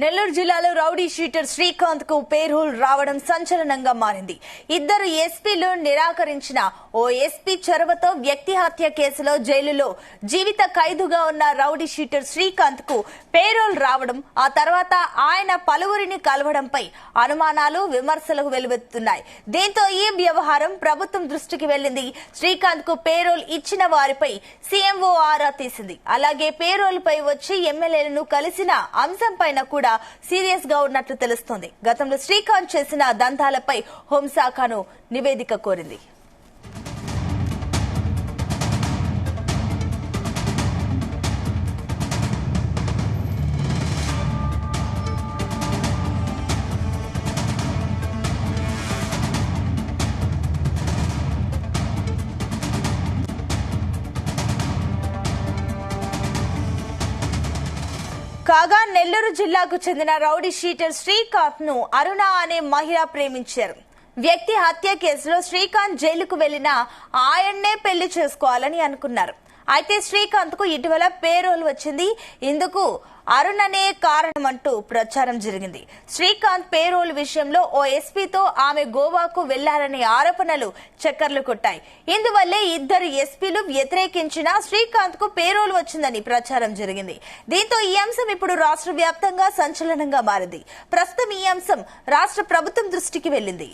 నెల్లూరు జిల్లాలో rowdy sheeter Srikanth కు payroll రావడం సంచలనంగా మారింది. ఇద్దరు ఎస్పీలు నిరాకరించిన ఓ ఎస్పీ చొరవతో వ్యక్తి హత్య కేసులో జైలులో జీవిత ఖైదుగా ఉన్న రౌడీ షీటర్ శ్రీకాంత్ కు పేరోల్ రావడం, ఆ తర్వాత ఆయన పలువురిని కలవడంపై అనుమానాలు, విమర్శలు వెలువెత్తుతున్నాయి. దీంతో ఈ వ్యవహారం ప్రభుత్వం దృష్టికి వెళ్లింది. శ్రీకాంత్ కు పేరోల్ ఇచ్చిన వారిపై సీఎంఓ ఆరా తీసింది. అలాగే పేరోల్ పై వచ్చి ఎమ్మెల్యేలను కలిసిన అంశంపైన కూడా సీరియస్ గా ఉన్నట్లు తెలుస్తోంది. గతంలో శ్రీకాంత్ చేసిన దంతాలపై హోంశాఖను నివేదిక కోరింది. కాగా నెల్లూరు జిల్లాకు చెందిన రౌడీ షీటర్ శ్రీకాంత్ ను అరుణ అనే మహిళ ప్రేమించారు. వ్యక్తి హత్య కేసులో శ్రీకాంత్ జైలుకు వెళ్లినా ఆయన్నే పెళ్లి చేసుకోవాలని అనుకున్నారు. అయితే శ్రీకాంత్ కు ఇటీవల పేరోల్ వచ్చింది. ఇందుకు అరుణనే కారణమంటూ ప్రచారం జరిగింది. శ్రీకాంత్ పేరోల్ విషయంలో ఓ ఎస్పీతో ఆమె గోవాకు వెళ్లారనే ఆరోపణలు చక్కర్లు కొట్టాయి. ఇందువల్లే ఇద్దరు ఎస్పీలు వ్యతిరేకించిన శ్రీకాంత్ కు పేరోల్ వచ్చిందని ప్రచారం జరిగింది. దీంతో ఈ అంశం ఇప్పుడు రాష్ట్ర వ్యాప్తంగా సంచలనంగా మారింది. ప్రస్తుతం ఈ అంశం రాష్ట్ర ప్రభుత్వం దృష్టికి వెళ్లింది.